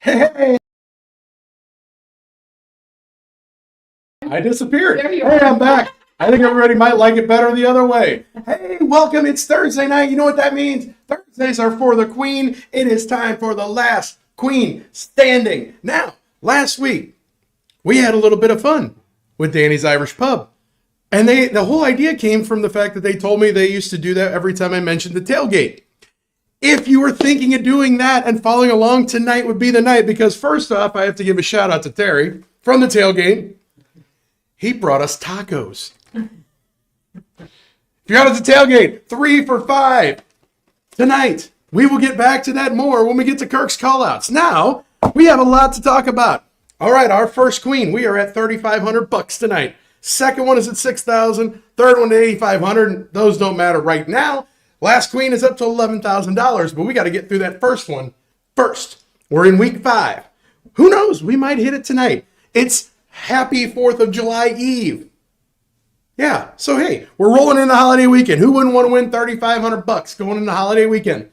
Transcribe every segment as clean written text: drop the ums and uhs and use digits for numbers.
Hey, I disappeared. There you Hey, are. I'm back. I think everybody might like it better the other way. Hey, welcome. It's Thursday night. You know what that means? Thursdays are for the Queen. It is time for the last Queen standing. Now, last week, we had a little bit of fun with Danny's Irish Pub. And the whole idea came from the fact that they told me they used to do that every time I mentioned the tailgate. If you were thinking of doing that and following along, tonight would be the night, because first off, I have to give a shout out to Terry from the tailgate. He brought us tacos. If you're out at the tailgate, 3 for $5 tonight. We will get back to that more when we get to Kirk's callouts. Now, we have a lot to talk about. All right, our first queen, we are at $3,500 tonight. Second one is at $6,000. Third one at $8,500. Those don't matter right now. Last queen is up to $11,000, but we got to get through that first one first. We're in week 5. Who knows? We might hit it tonight. It's Happy 4th of July Eve. Yeah, so hey, we're rolling in the holiday weekend. Who wouldn't want to win $3,500 going into the holiday weekend?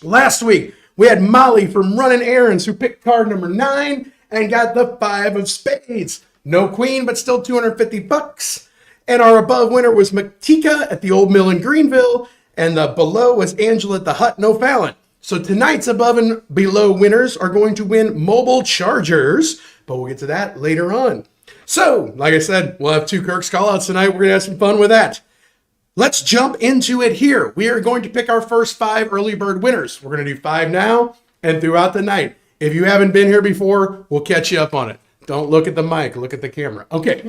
Last week, we had Molly from Running Errands who picked card number 9 and got the 5 of spades. No queen, but still $250. And our above winner was Matika at the Old Mill in Greenville, and the below was Angela at the Hut, No Fallon. So tonight's above and below winners are going to win mobile chargers, but we'll get to that later on. So, like I said, we'll have 2 Kirk's callouts tonight. We're going to have some fun with that. Let's jump into it here. We are going to pick our first 5 early bird winners. We're going to do 5 now and throughout the night. If you haven't been here before, we'll catch you up on it. Don't look at the mic, look at the camera. Okay.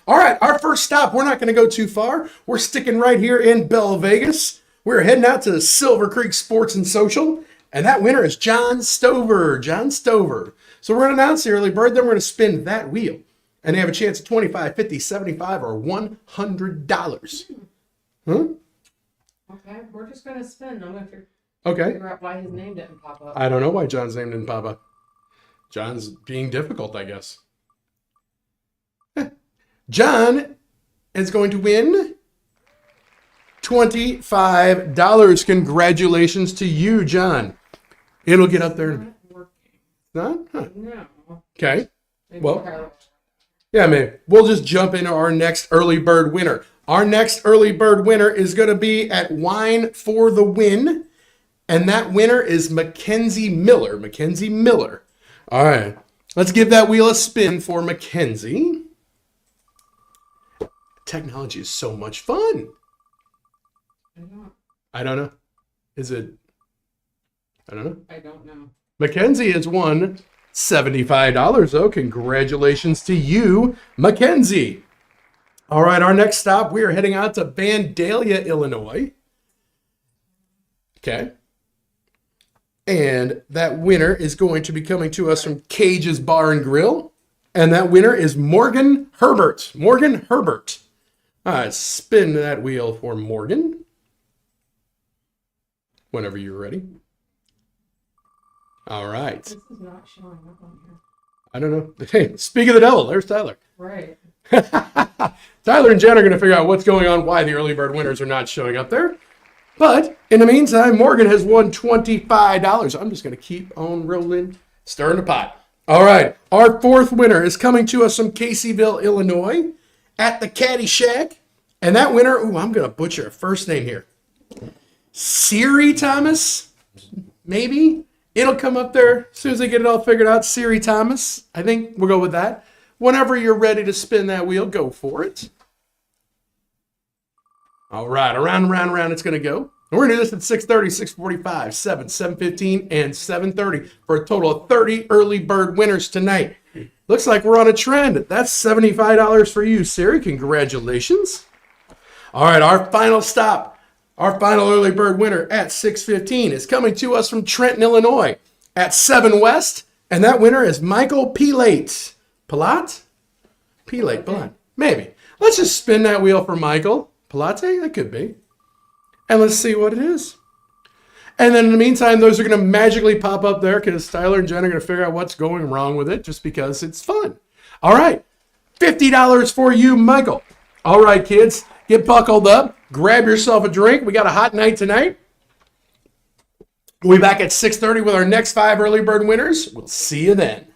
All right, our first stop, we're not going to go too far. We're sticking right here in Belle Vegas. We're heading out to Silver Creek Sports and Social, and that winner is John Stover. John Stover. So we're going to announce the early bird, then we're going to spin that wheel, and they have a chance at $25, $50, $75, or $100. Huh? Okay, we're just going to spin. I'm going to Okay. figure out why his name didn't pop up. I don't know why John's name didn't pop up. John's being difficult, I guess. John is going to win $25. Congratulations to you, John. It'll get up there. Not working. Not? Huh. No. Okay. Maybe Well, Tyler- yeah, maybe. We'll just jump into our next early bird winner. Our next early bird winner is going to be at Wine for the Win. And that winner is Mackenzie Miller. Mackenzie Miller. All right. Let's give that wheel a spin for Mackenzie. Technology is so much fun. I don't know. Is it? I don't know. I don't know. Mackenzie has won $75, though. Congratulations to you, Mackenzie. All right, our next stop, we are heading out to Vandalia, Illinois. Okay. And that winner is going to be coming to us from Cage's Bar and Grill. And that winner is Morgan Herbert. Morgan Herbert. All right, spin that wheel for Morgan. Whenever you're ready. All right. This is not showing up on here. I don't know. Hey, speak of the devil, there's Tyler. Right. Tyler and Jen are going to figure out what's going on, why the early bird winners are not showing up there. But in the meantime, Morgan has won $25. I'm just going to keep on rolling, stirring the pot. All right, our 4th winner is coming to us from Caseyville, Illinois, at the Caddy Shack. And that winner, I'm going to butcher a first name here. Siri Thomas, maybe? It'll come up there as soon as I get it all figured out. Siri Thomas, I think we'll go with that. Whenever you're ready to spin that wheel, go for it. All right, around and around and around it's going to go. And we're going to do this at 6:30, 6:45, 7, 7:15, and 7:30 for a total of 30 early bird winners tonight. Looks like we're on a trend. That's $75 for you, Siri. Congratulations. All right, our final stop, our final early bird winner at 6:15 is coming to us from Trenton, Illinois at 7 West. And that winner is Michael Pilate. Pilat? Pilate. Maybe. Let's just spin that wheel for Michael. Pilate? That could be. And let's see what it is. And then in the meantime, those are going to magically pop up there because Tyler and Jen are going to figure out what's going wrong with it just because it's fun. All right. $50 for you, Michael. All right, kids. Get buckled up. Grab yourself a drink. We got a hot night tonight. We'll be back at 6:30 with our next 5 early bird winners. We'll see you then.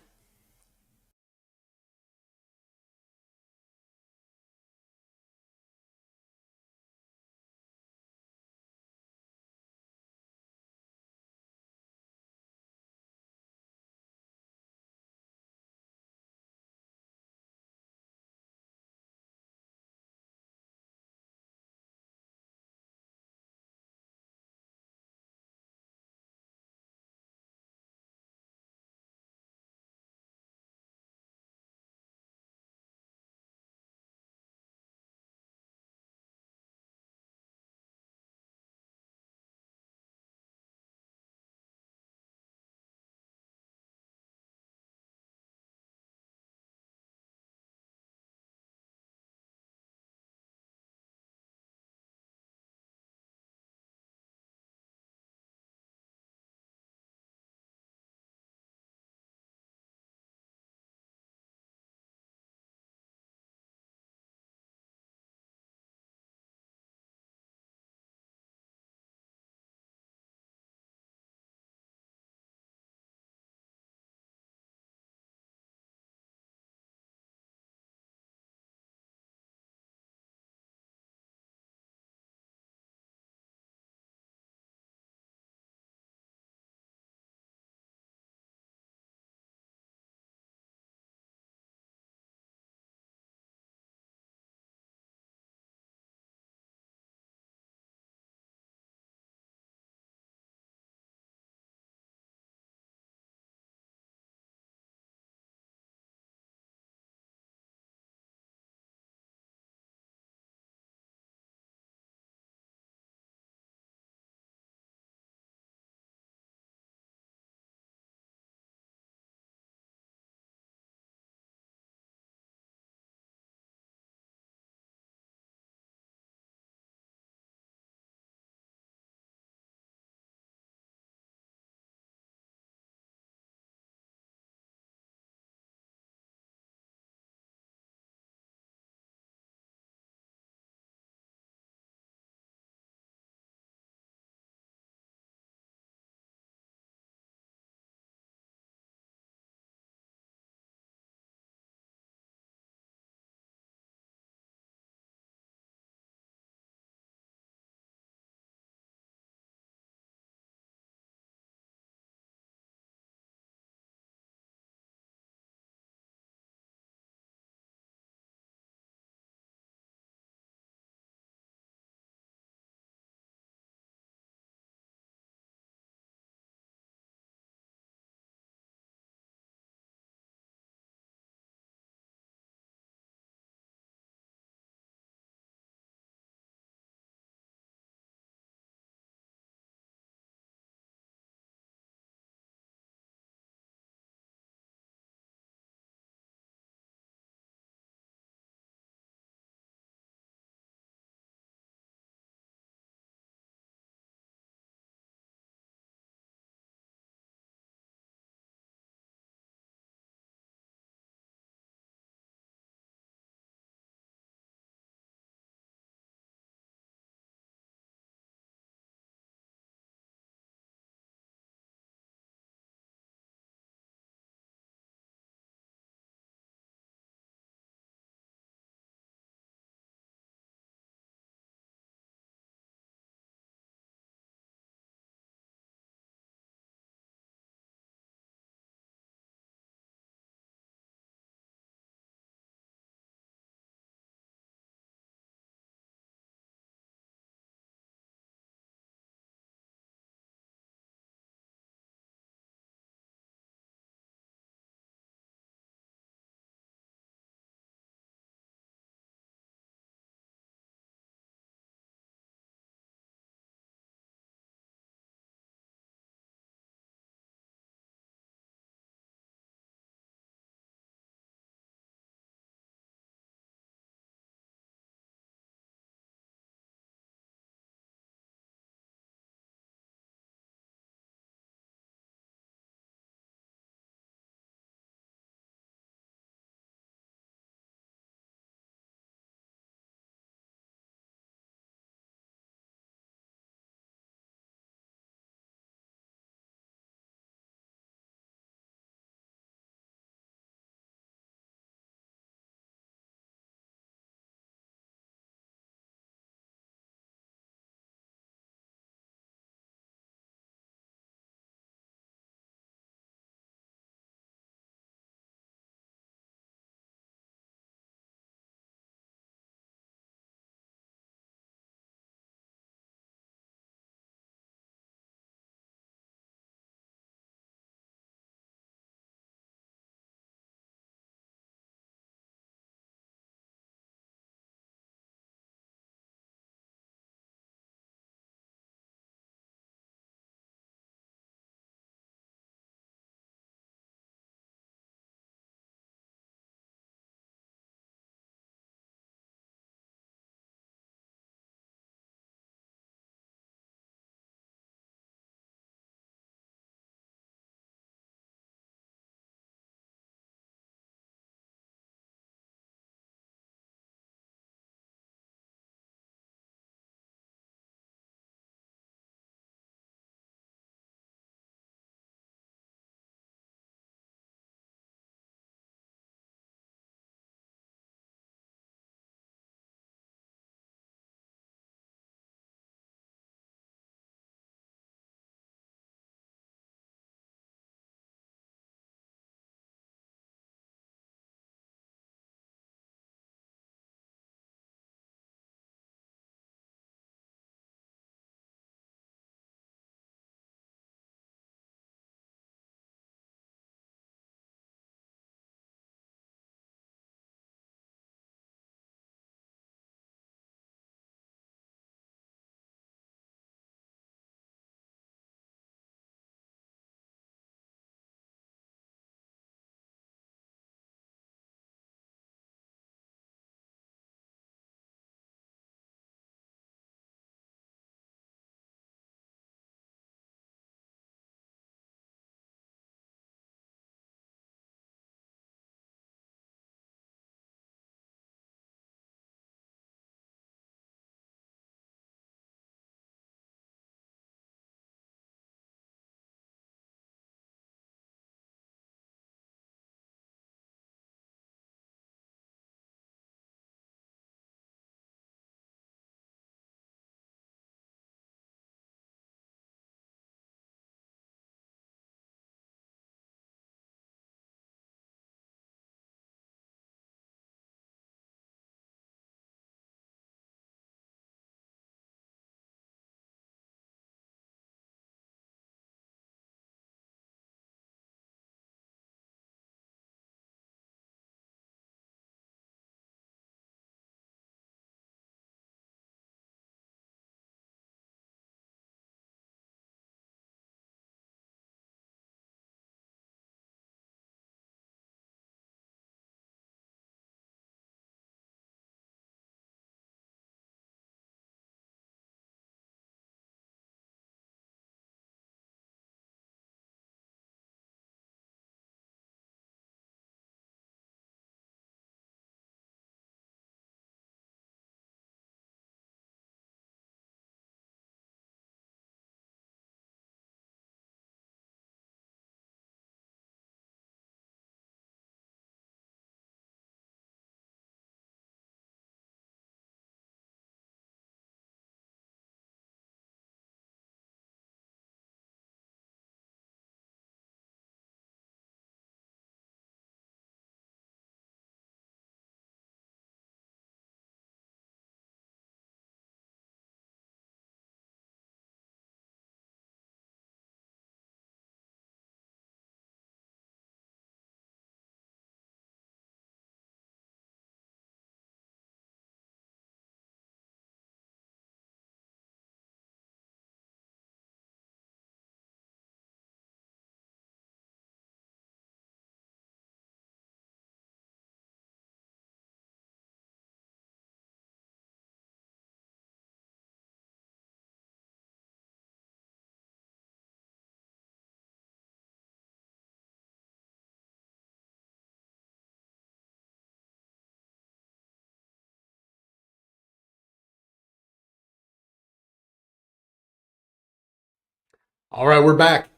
All right, we're back.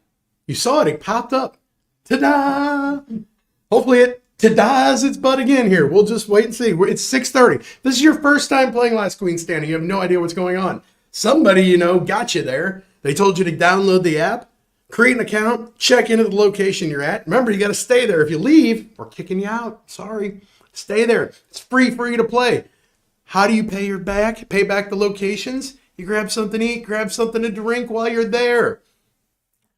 You saw it. It popped up. Ta-da! Hopefully it ta-da's its butt again here. We'll just wait and see. It's 6:30. This is your first time playing Last Queen Standing. You have no idea what's going on. Somebody, got you there. They told you to download the app, create an account, check into the location you're at. Remember, you got to stay there. If you leave, we're kicking you out. Sorry. Stay there. It's free for you to play. How do you pay back the locations? You grab something to eat, grab something to drink while you're there.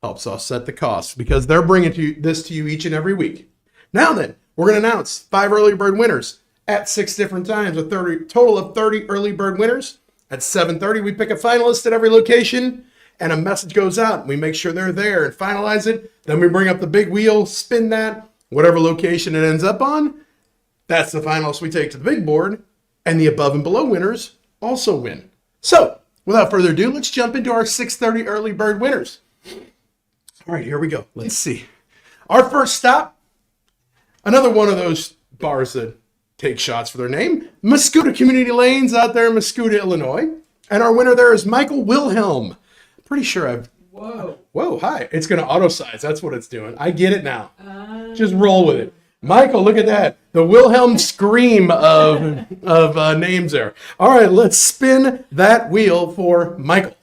Helps offset the costs because they're bringing this to you each and every week. Now then, we're going to announce 5 early bird winners at 6 different times, a total of 30 early bird winners. At 7:30, we pick a finalist at every location, and a message goes out. We make sure they're there and finalize it. Then we bring up the big wheel, spin that, whatever location it ends up on. That's the finalist we take to the big board, and the above and below winners also win. So, without further ado, let's jump into our 6:30 early bird winners. All right, here we go. Let's see. Our first stop, another one of those bars that take shots for their name, Mascoutah Community Lanes out there in Mascoutah, Illinois. And our winner there is Michael Wilhelm. Pretty sure Whoa, hi. It's going to auto-size. That's what it's doing. I get it now. Just roll with it. Michael, look at that. The Wilhelm scream of names there. All right, let's spin that wheel for Michael.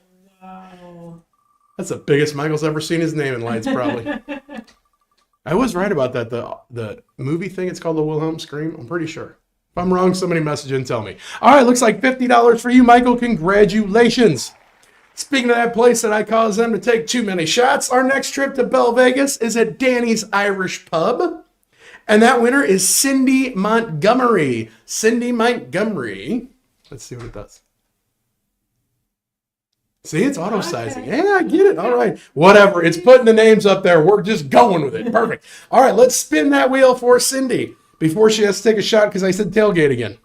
That's the biggest Michael's ever seen his name in lights, probably. I was right about that. The movie thing, it's called the Wilhelm Scream. I'm pretty sure. If I'm wrong, somebody message and tell me. All right, looks like $50 for you, Michael. Congratulations. Speaking of that place that I caused them to take too many shots, our next trip to Belle Vegas is at Danny's Irish Pub. And that winner is Cindy Montgomery. Cindy Montgomery. Let's see what it does. See, it's auto-sizing. Okay. Yeah, I get it. All right. Whatever. It's putting the names up there. We're just going with it. Perfect. All right, let's spin that wheel for Cindy before she has to take a shot because I said tailgate again.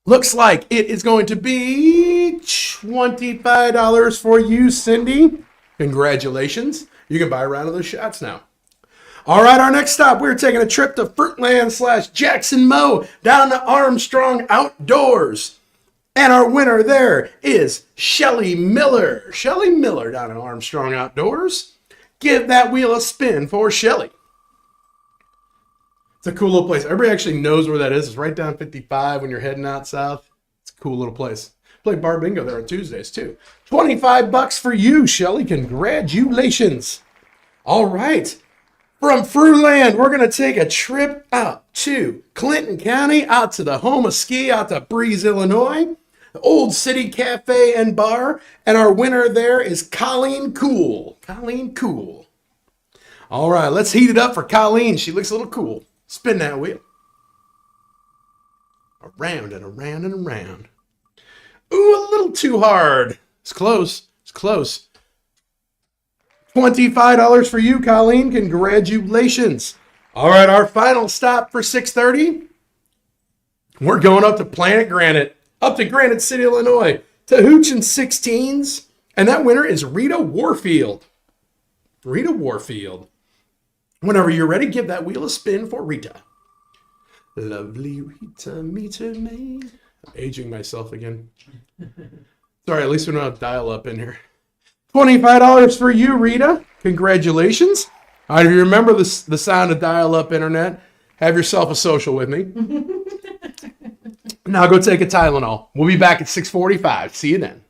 Looks like it is going to be $25 for you, Cindy. Congratulations. You can buy a round of those shots now. All right, our next stop, we're taking a trip to Fruitland / Jackson Moe down to Armstrong Outdoors. And our winner there is Shelly Miller. Shelly Miller down at Armstrong Outdoors. Give that wheel a spin for Shelly. It's a cool little place. Everybody actually knows where that is. It's right down 55 when you're heading out south. It's a cool little place. Play bar bingo there on Tuesdays too. $25 for you, Shelly. Congratulations. All right. From Fruitland, we're going to take a trip out to Clinton County, out to the home of ski, out to Breeze, Illinois, the Old City Cafe and Bar, and our winner there is Colleen Cool. Colleen Cool. All right, let's heat it up for Colleen. She looks a little cool. Spin that wheel. Around and around and around. Ooh, a little too hard. It's close. It's close. $25 for you, Colleen. Congratulations. All right, our final stop for 6:30. We're going up to Planet Granite, up to Granite City, Illinois, to Hooch and 16s. And that winner is Rita Warfield. Rita Warfield. Whenever you're ready, give that wheel a spin for Rita. Lovely Rita, meet her maid. I'm aging myself again. Sorry, at least we don't have dial-up in here. $25 for you, Rita. Congratulations. All right, if you remember the sound of dial-up internet, have yourself a social with me. Now go take a Tylenol. We'll be back at 6:45. See you then.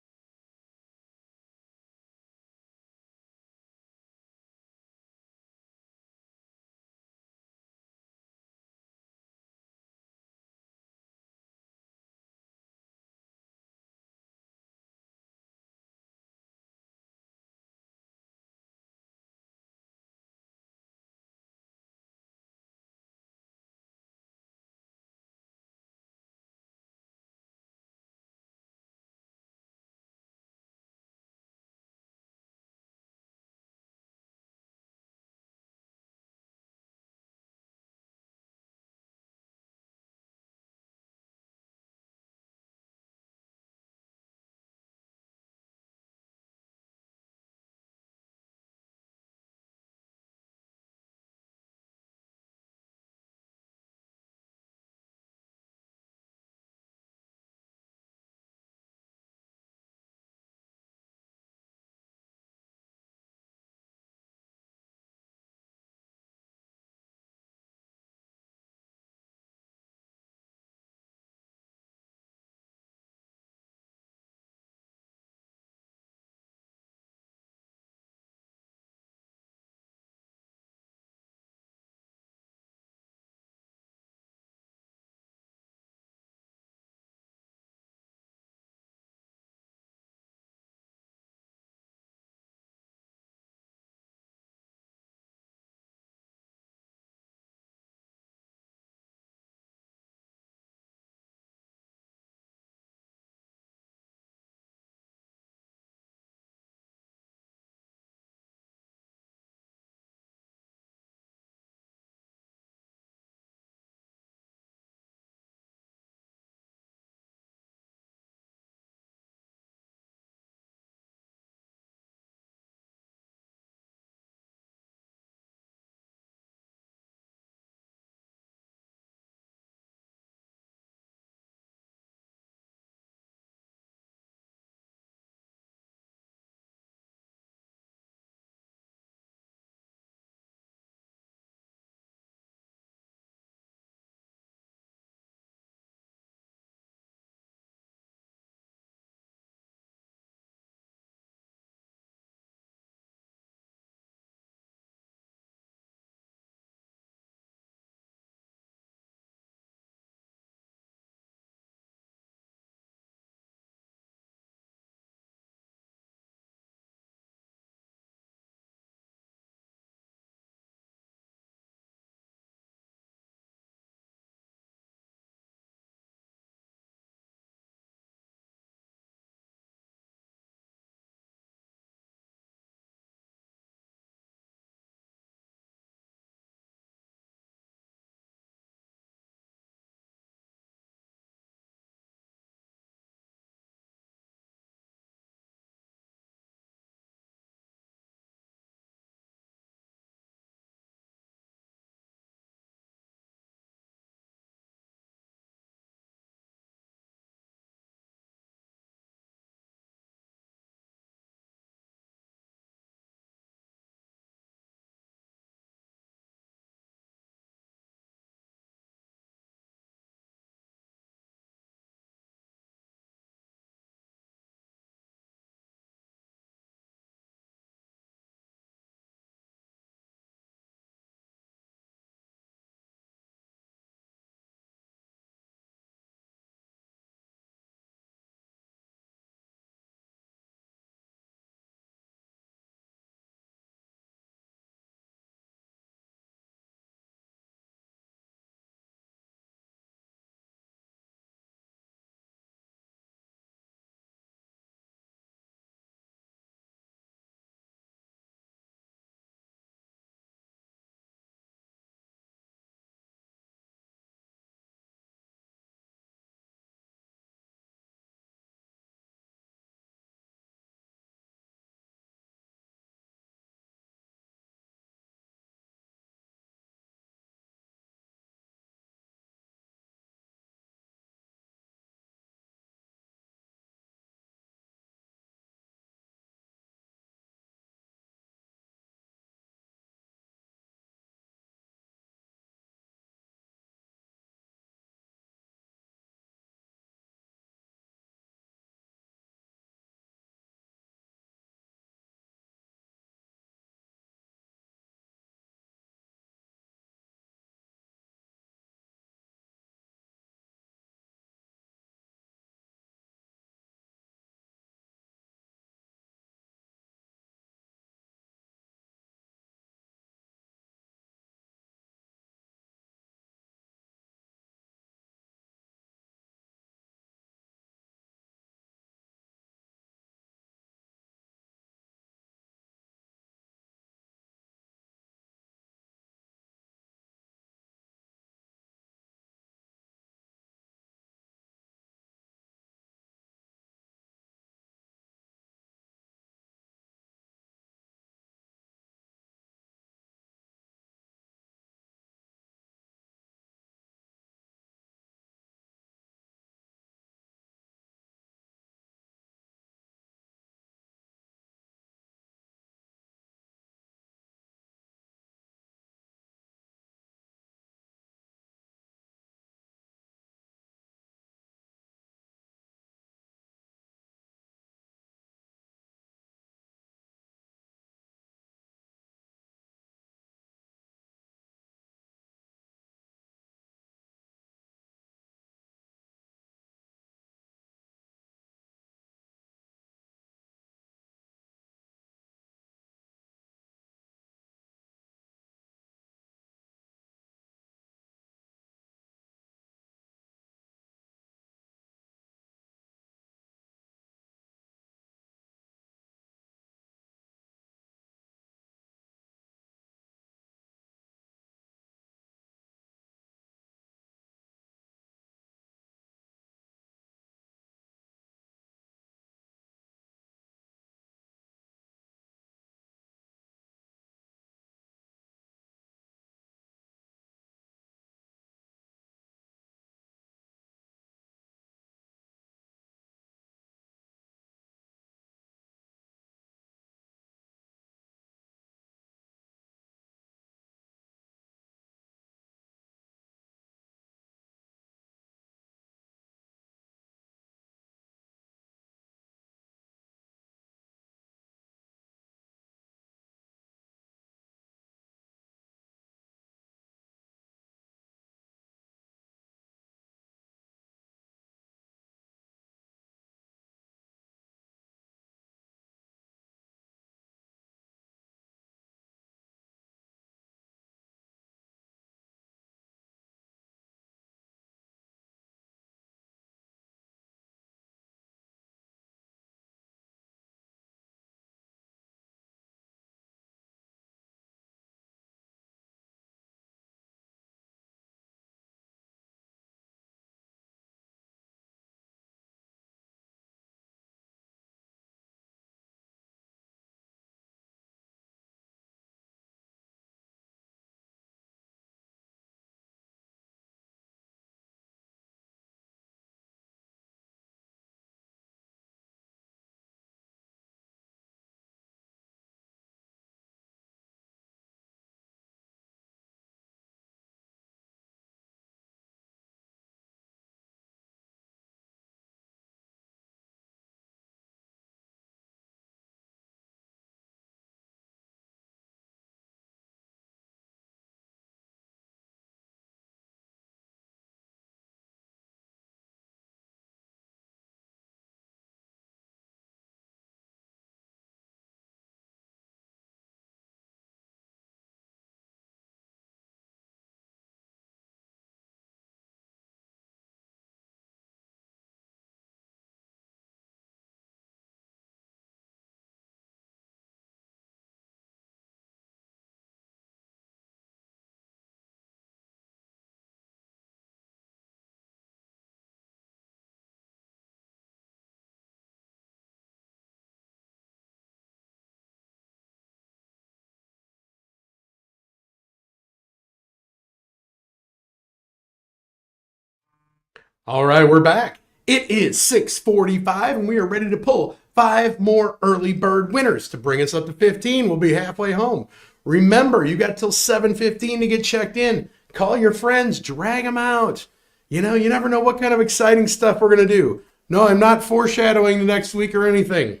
All right, we're back. It is 6:45 and we are ready to pull 5 more early bird winners to bring us up to 15. We'll be halfway home. Remember, you got till 7:15 to get checked in. Call your friends, drag them out. You know, you never know what kind of exciting stuff we're going to do. No, I'm not foreshadowing the next week or anything.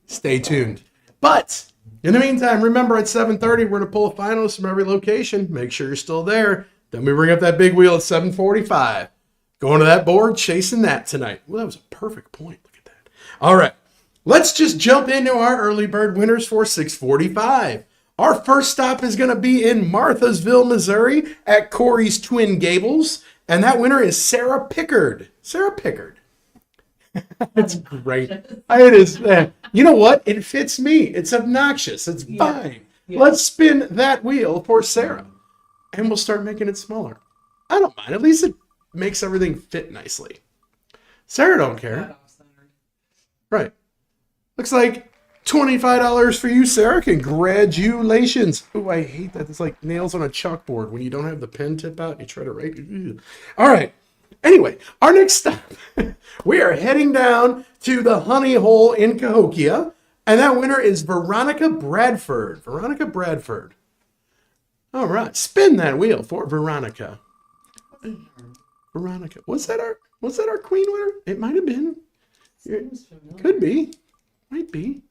Stay tuned. But in the meantime, remember at 7:30, we're going to pull a finalist from every location. Make sure you're still there. Then we bring up that big wheel at 7:45. Going to that board, chasing that tonight. Well, that was a perfect point. Look at that. All right. Let's just jump into our early bird winners for 6:45. Our first stop is going to be in Marthasville, Missouri at Corey's Twin Gables. And that winner is Sarah Pickard. Sarah Pickard. It's great. It is. You know what? It fits me. It's obnoxious. It's fine. Yeah. Let's spin that wheel for Sarah. And we'll start making it smaller. I don't mind. At least it makes everything fit nicely. Sarah don't care. Right. Looks like $25 for you, Sarah. Congratulations. Oh, I hate that. It's like nails on a chalkboard when you don't have the pen tip out and you try to write. All right. Anyway, our next stop, we are heading down to the Honey Hole in Cahokia, and that winner is Veronica Bradford. Veronica Bradford. All right, spin that wheel for Veronica. Veronica, was that our queen winner? It might have been. Could be. Might be.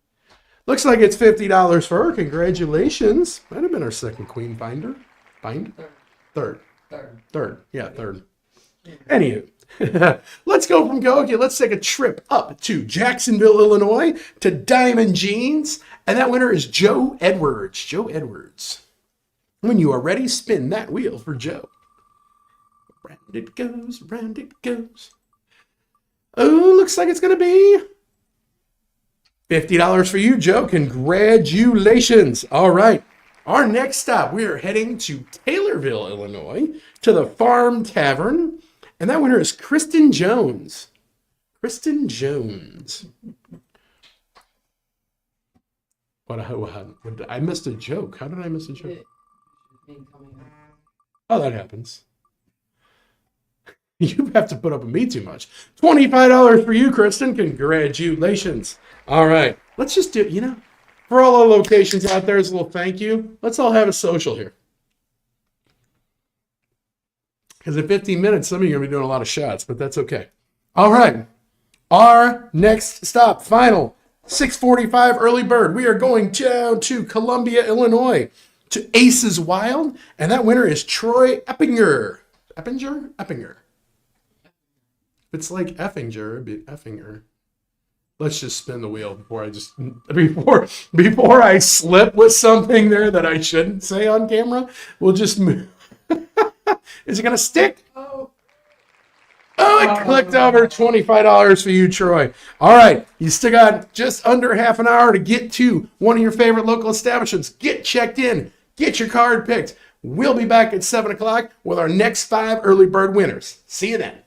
Looks like it's $50 for her. Congratulations. Might have been our second queen finder. Third. Yeah, third. Anywho, let's go from Cahokia. Let's take a trip up to Jacksonville, Illinois, to Diamond Jeans. And that winner is Joe Edwards. Joe Edwards. When you are ready, spin that wheel for Joe. Round it goes, round it goes. Oh, looks like it's going to be $50 for you, Joe. Congratulations. All right. Our next stop, we are heading to Taylorville, Illinois, to the Farm Tavern. And that winner is Kristen Jones. Kristen Jones. What? I missed a joke. How did I miss a joke? Oh, that happens. You have to put up with me too much. $25 for you, Kristen. Congratulations. All right. Let's just do, for all our locations out there, as a little thank you, let's all have a social here. Because in 15 minutes, some of you are going to be doing a lot of shots, but that's okay. All right. Our next stop, final, 6:45 early bird. We are going down to Columbia, Illinois, to Aces Wild, and that winner is Troy Eppinger. Eppinger. It's like Effinger, it'd be Effinger. Let's just spin the wheel before I slip with something there that I shouldn't say on camera. We'll just move. Is it going to stick? Oh, it clicked over. $25 for you, Troy. All right. You still got just under half an hour to get to one of your favorite local establishments. Get checked in. Get your card picked. We'll be back at 7 o'clock with our next 5 early bird winners. See you then.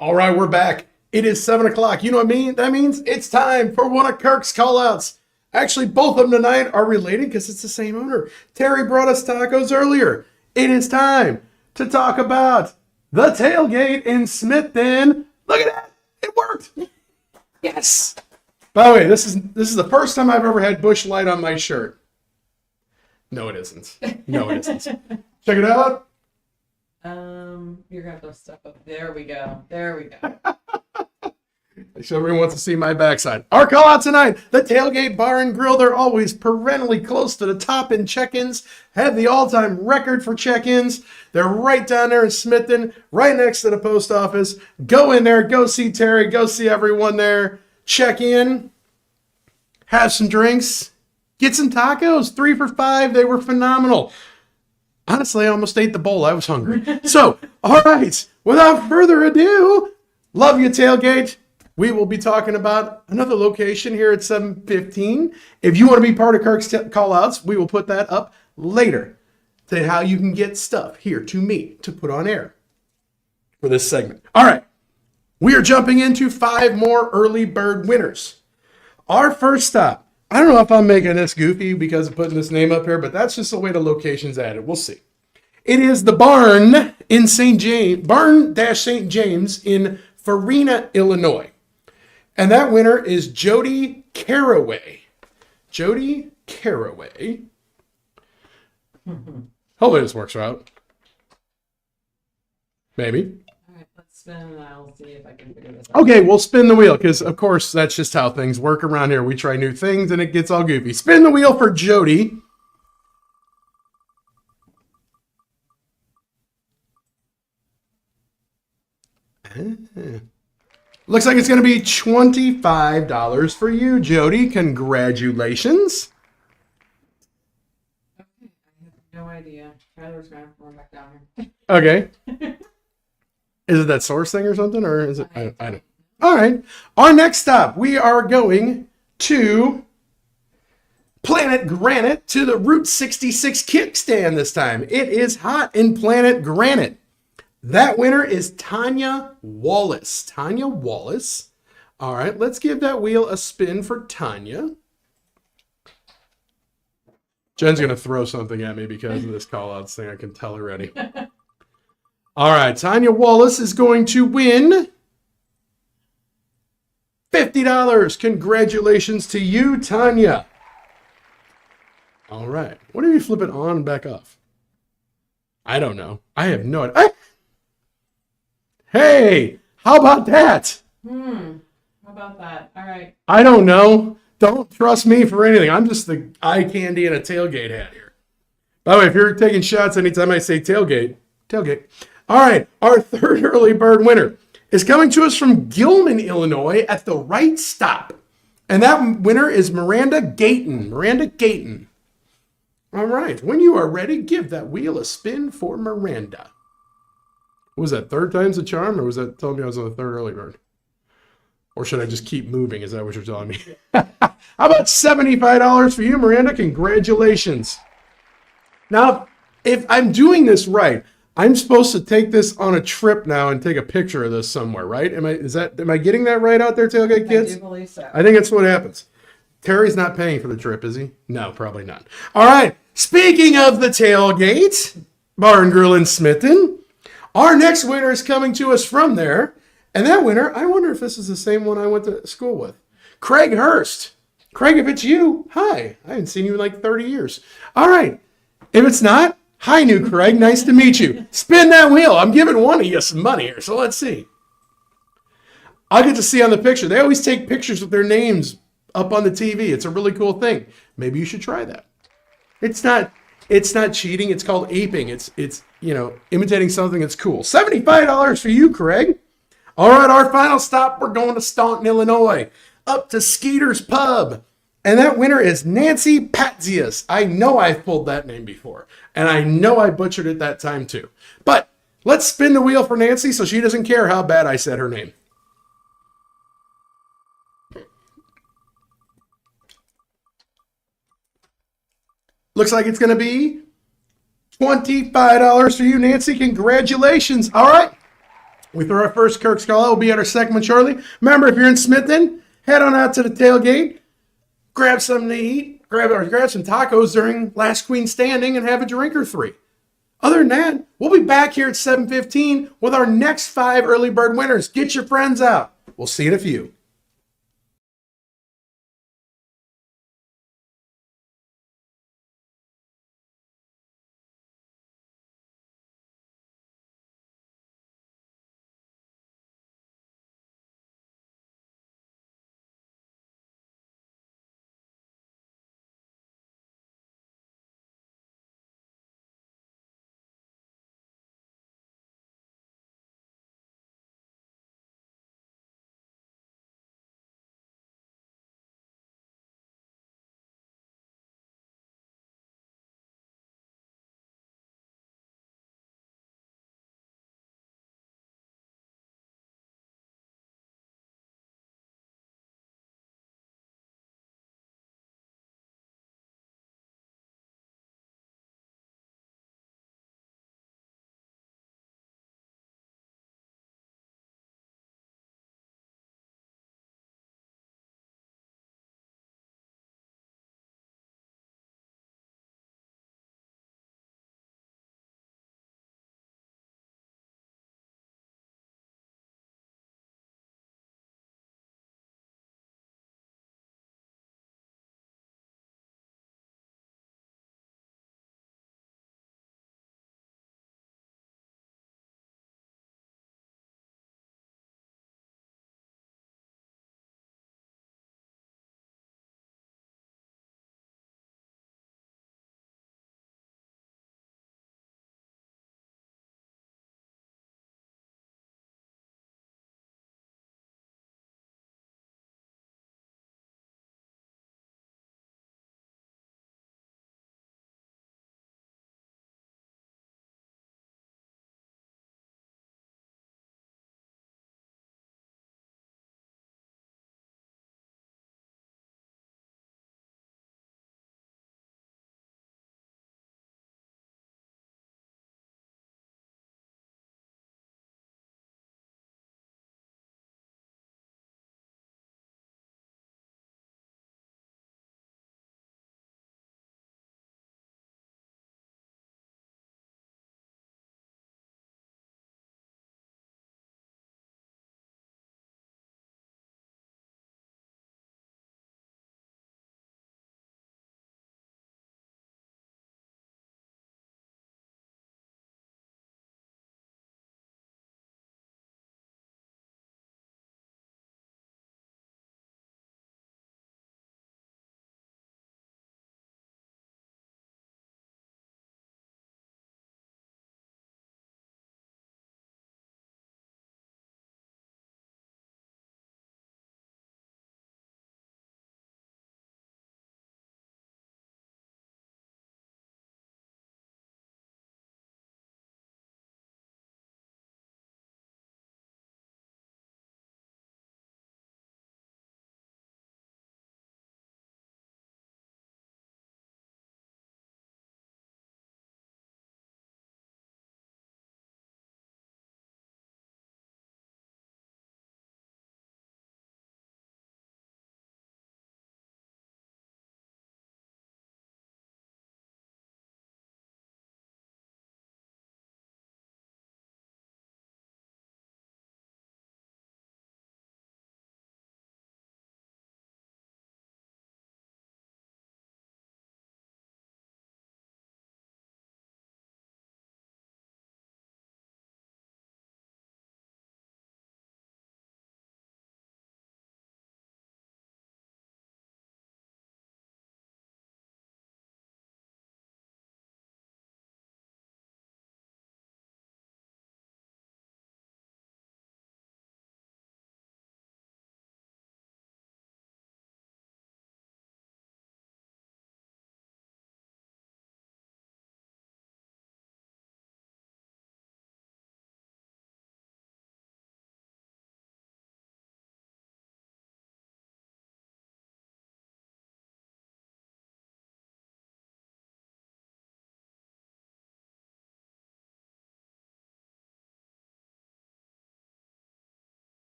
All right, we're back. It is 7 o'clock. You know what I mean? That means it's time for one of Kirk's callouts. Actually, both of them tonight are related because it's the same owner. Terry brought us tacos earlier. It is time to talk about the tailgate in Smithton. Look at that. It worked. Yes. By the way, this is the first time I've ever had Busch Light on my shirt. No, it isn't. No, it isn't. Check it out. You're gonna have to step up. There we go. There we go. So everyone wants to see my backside. Our call out tonight, the Tailgate Bar and Grill. They're always perennially close to the top in check-ins, have the all-time record for check-ins. They're right down there in Smithton, right next to the post office. Go in there, go see Terry, go see everyone there. Check in, have some drinks, get some tacos, 3 for $5. They were phenomenal. Honestly, I almost ate the bowl. I was hungry. So, all right, without further ado, love you, Tailgate. We will be talking about another location here at 7:15. If you want to be part of Kirk's call-outs, we will put that up later to how you can get stuff here to me to put on air for this segment. All right, we are jumping into 5 more early bird winners. Our first stop, I don't know if I'm making this goofy because of putting this name up here, but that's just the way the location's added. We'll see. It is the Barn in St. James, Barn-St. James in Farina, Illinois. And that winner is Jody Caraway. Jody Caraway. Hopefully this works out. Maybe. All right, let's spin and I'll see if I can figure this out. Okay, we'll spin the wheel because, of course, that's just how things work around here. We try new things and it gets all goofy. Spin the wheel for Jody. Looks like it's going to be $25 for you, Jody. Congratulations. Okay, I have no idea. Tyler's gonna have to run back down here. Okay. Is it that source thing or something? Or is it? I don't. All right. Our next stop, we are going to Planet Granite to the Route 66 kickstand this time. It is hot in Planet Granite. That winner is Tanya Wallace. Tanya Wallace. All right, let's give that wheel a spin for Tanya. Jen's going to throw something at me because of this call-outs thing. I can tell already. All right, Tanya Wallace is going to win $50. Congratulations to you, Tanya. All right. What if you flip it on and back off? I don't know. I have no idea. Hey, how about that? How about that? All right. I don't know. Don't trust me for anything. I'm just the eye candy and a tailgate hat here. By the way, if you're taking shots anytime I say tailgate, tailgate. All right, our third early bird winner is coming to us from Gilman, Illinois at the right stop. And that winner is Miranda Gayton. Miranda Gayton. All right, when you are ready, give that wheel a spin for Miranda. Was that third time's the charm, or was that telling me I was on the third early bird? Or should I just keep moving? Is that what you're telling me? How about $75 for you, Miranda? Congratulations. Now, if I'm doing this right, I'm supposed to take this on a trip now and take a picture of this somewhere, right? Am I getting that right out there, Tailgate Kids? I do believe so. I think that's what happens. Terry's not paying for the trip, is he? No, probably not. All right. Speaking of the Tailgate Bar and Grill in Smithton, our next winner is coming to us from there. And that winner, I wonder if this is the same one I went to school with. Craig Hurst. Craig, if it's you, hi. I haven't seen you in like 30 years. All right. If it's not, hi, new Craig. Nice to meet you. Spin that wheel. I'm giving one of you some money here, so let's see. I'll get to see on the picture. They always take pictures with their names up on the TV. It's a really cool thing. Maybe you should try that. It's not cheating. It's called aping. It's imitating something that's cool. $75 for you, Craig. All right, our final stop, we're going to Staunton, Illinois, up to Skeeter's Pub. And that winner is Nancy Patzias. I know I've pulled that name before, and I know I butchered it that time too. But let's spin the wheel for Nancy so she doesn't care how bad I said her name. Looks like it's going to be $25 for you, Nancy. Congratulations. All right. We throw our first Kirk Skull out. We'll be at our second one shortly. Remember, if you're in Smithton, head on out to the tailgate, grab something to eat, grab some tacos during Last Queen Standing, and have a drink or three. Other than that, we'll be back here at 7:15 with our next 5 early bird winners. Get your friends out. We'll see you in a few.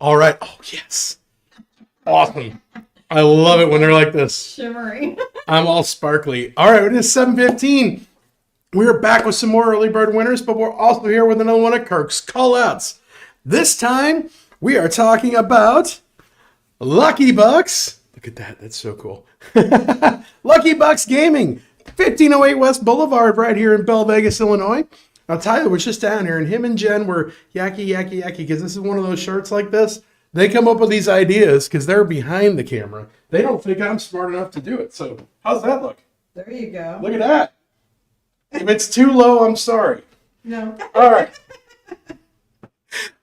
All right. Oh, yes. Awesome. I love it when they're like this. Shimmering. I'm all sparkly. All right, it is 7:15. We're back with some more early bird winners, but we're also here with another one of Kirk's callouts. This time, we are talking about Lucky Bucks. Look at that. That's so cool. Lucky Bucks Gaming, 1508 West Boulevard, right here in Belle Vegas, Illinois. Now, Tyler was just down here, and him and Jen were yakky, because this is one of those shirts like this. They come up with these ideas because they're behind the camera. They don't think I'm smart enough to do it. So, how's that look? There you go. Look at that. If it's too low, I'm sorry. No. All right.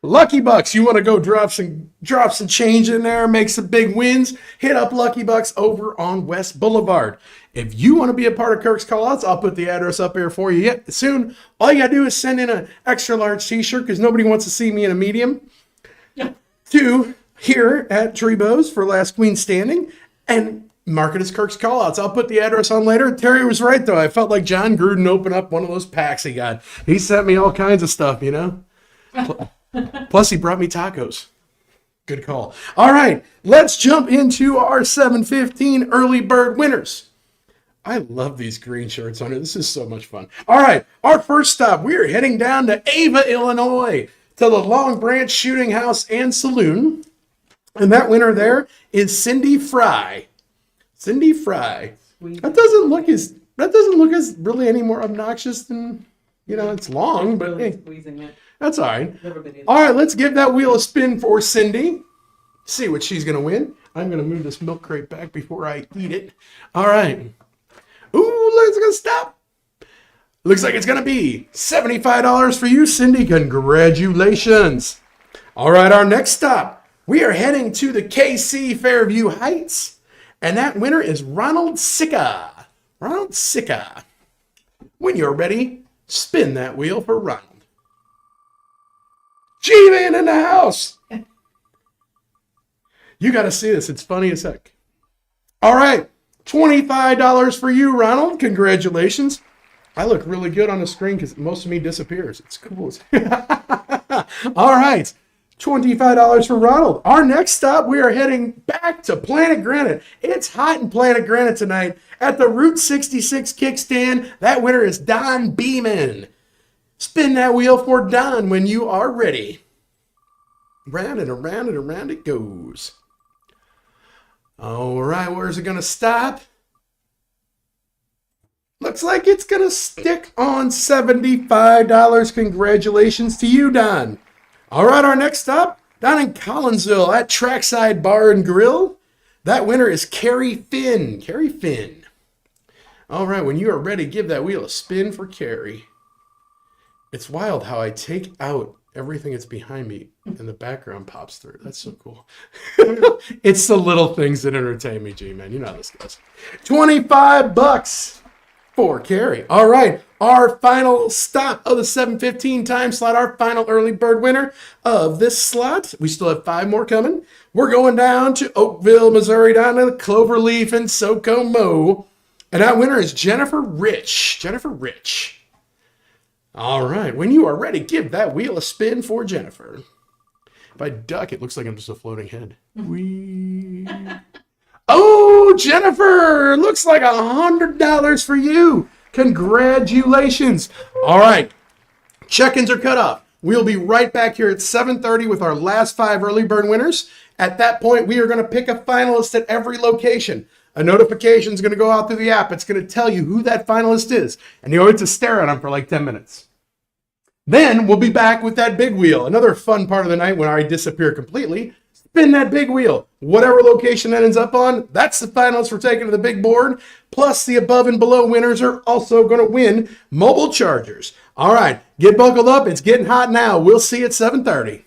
Lucky Bucks, you want to go drop some change in there, make some big wins, hit up Lucky Bucks over on West Boulevard. If you want to be a part of Kirk's callouts, I'll put the address up here for you soon. All you got to do is send in an extra large t-shirt because nobody wants to see me in a medium. To here at Trebo's for Last Queen Standing and mark it as Kirk's callouts. I'll put the address on later. Terry was right, though. I felt like John Gruden opened up one of those packs he got. He sent me all kinds of stuff, you know? Plus, he brought me tacos. Good call. All right, let's jump into our 7:15 early bird winners. I love these green shirts on it. This is so much fun. All right, our first stop, we are heading down to Ava, Illinois, to the Long Branch Shooting House and Saloon. And that winner there is Cindy Fry. Cindy Fry. That doesn't look as really any more obnoxious than, it's long, but Really hey, squeezing it. that's all right. Never been easy. All right, let's give that wheel a spin for Cindy. See what she's going to win. I'm going to move this milk crate back before I eat it. All right. Ooh, it's going to stop. Looks like it's going to be $75 for you, Cindy. Congratulations. All right, our next stop. We are heading to the KC Fairview Heights, and that winner is Ronald Sicca. Ronald Sicca. When you're ready, spin that wheel for Ronald. G-Man in the house. You got to see this. It's funny as heck. All right, $25 for you, Ronald. Congratulations. I look really good on the screen because most of me disappears. It's cool. All right. $25 for Ronald. Our next stop, we are heading back to Planet Granite. It's hot in Planet Granite tonight at the Route 66 kickstand. That winner is Don Beeman. Spin that wheel for Don when you are ready. Round and around and around it goes. All right, where's it going to stop? Looks like it's going to stick on $75. Congratulations to you, Don. All right, our next stop, down in Collinsville at Trackside Bar and Grill. That winner is Carrie Finn. Carrie Finn. All right, when you are ready, give that wheel a spin for Carrie. It's wild how I take out everything that's behind me and the background pops through. That's so cool. It's the little things that entertain me, G-Man. You know how this goes. $25 for Carrie. All right, our final stop of the 7:15 time slot, our final early bird winner of this slot. We still have 5 more coming. We're going down to Oakville, Missouri, down to Cloverleaf and SoCo. And that winner is Jennifer Rich. Jennifer Rich. All right, when you are ready, give that wheel a spin for Jennifer. If I duck, it looks like I'm just a floating head. Whee. Oh, Jennifer, looks like $100 for you. Congratulations. All right, check-ins are cut off. We'll be right back here at 7:30 with our last 5 early bird winners. At that point, we are going to pick a finalist at every location. A notification is going to go out through the app. It's going to tell you who that finalist is. And you have to stare at them for like 10 minutes. Then we'll be back with that big wheel. Another fun part of the night when I disappear completely. Spin that big wheel. Whatever location that ends up on, that's the finals for taking to the big board. Plus, the above and below winners are also going to win mobile chargers. All right, get buckled up. It's getting hot now. We'll see you at 7:30.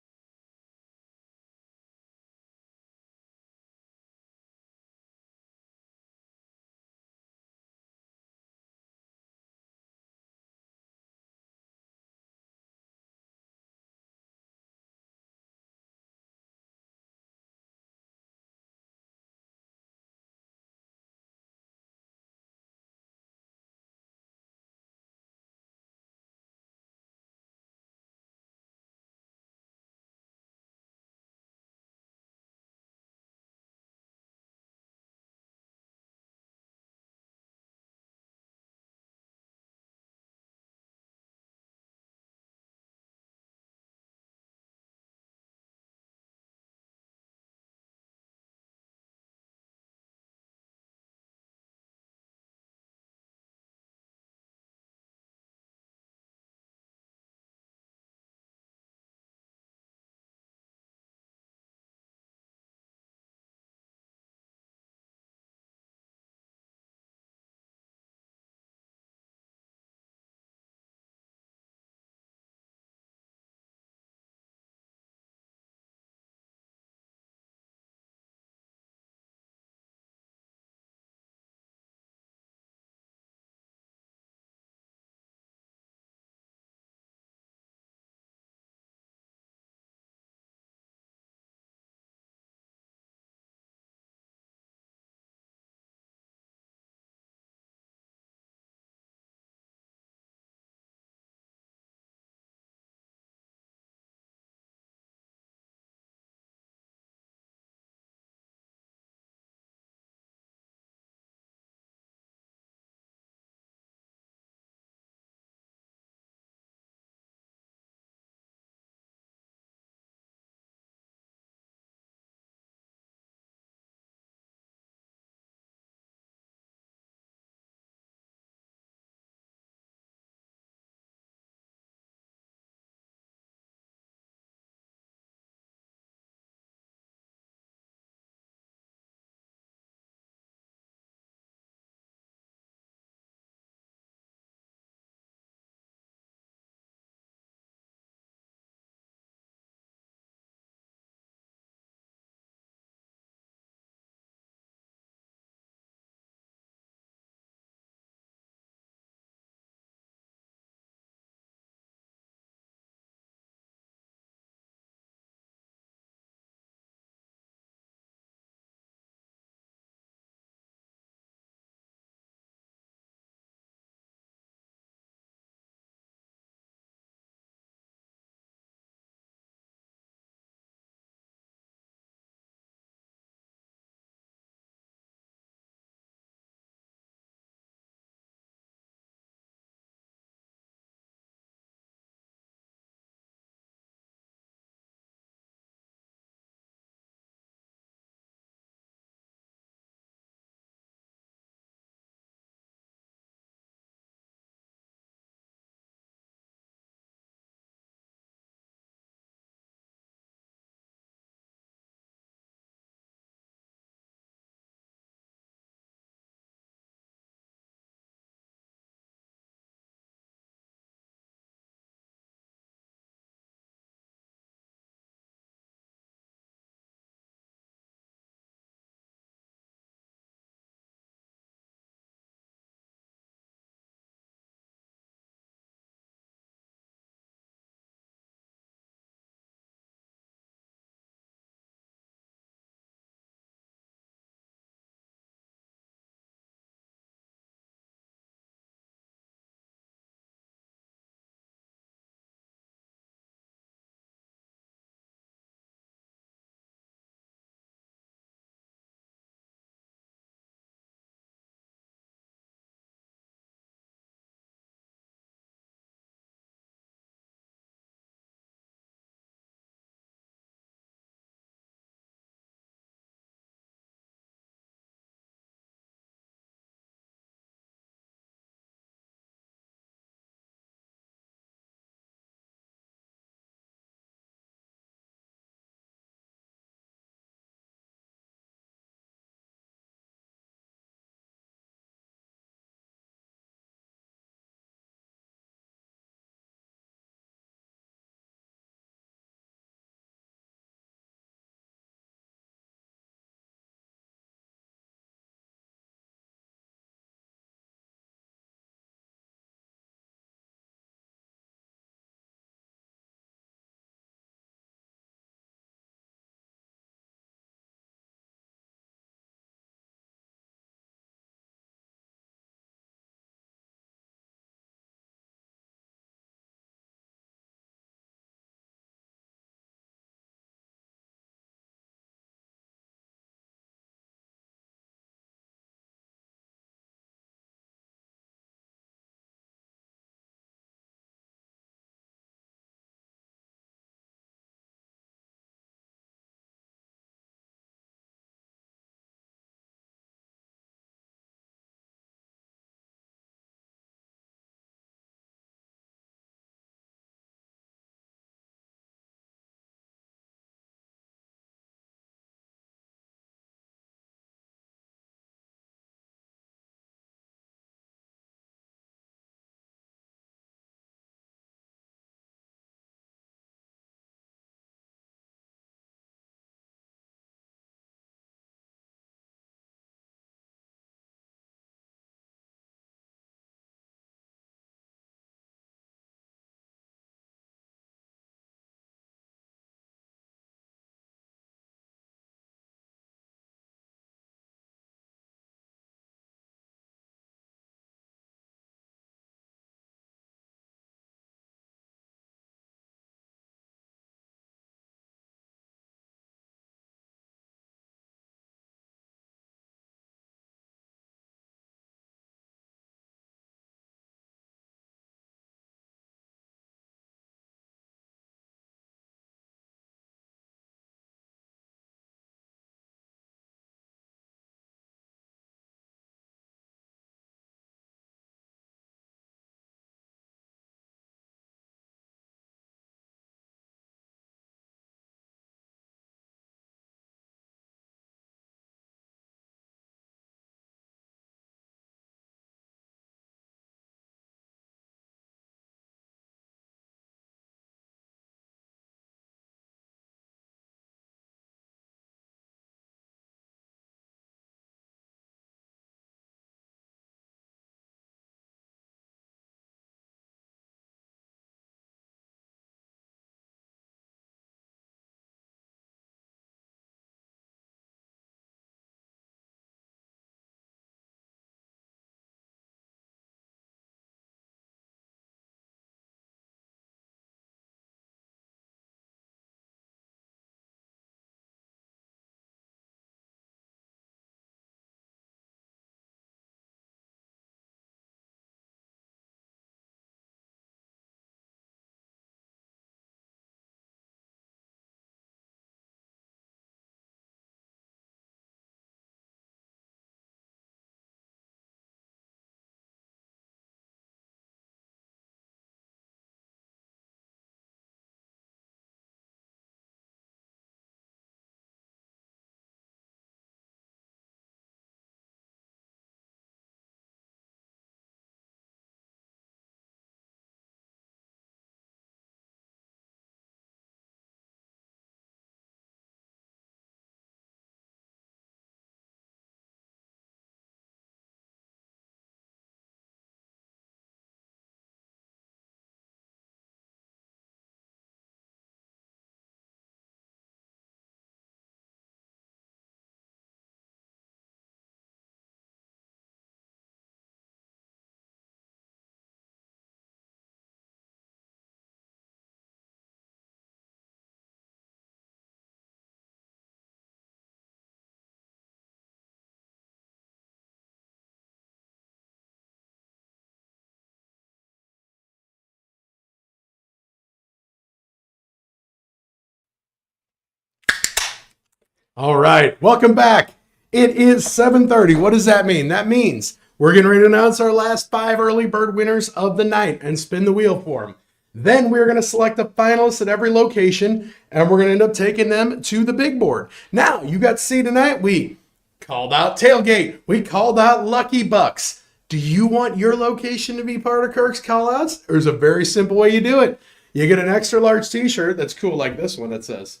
All right, welcome back. It is 7:30. What does that mean? That means we're getting ready to announce our last 5 early bird winners of the night and spin the wheel for them. Then we're going to select the finalists at every location, and we're going to end up taking them to the big board. Now, you got to see tonight, we called out Tailgate. We called out Lucky Bucks. Do you want your location to be part of Kirk's callouts? There's a very simple way you do it. You get an extra large t-shirt that's cool like this one that says,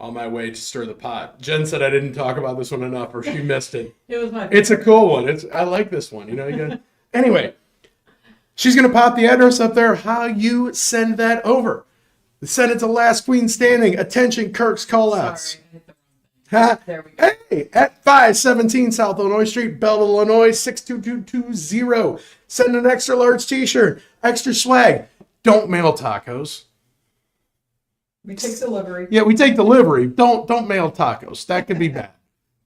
"On my way to stir the pot." Jen said I didn't talk about this one enough, or she missed it. It was my. It's a cool one. I like this one. You know, you got. Anyway, she's gonna pop the address up there. How you send that over? Send it to Last Queen Standing. Attention, Kirk's callouts. Sorry, I hit the wrong thing. There we go. Hey, at 517 South Illinois Street, Belleville, Illinois 62220. Send an extra large T-shirt, extra swag. Don't mail tacos. We take delivery. Yeah, we take delivery. Don't mail tacos. That could be bad,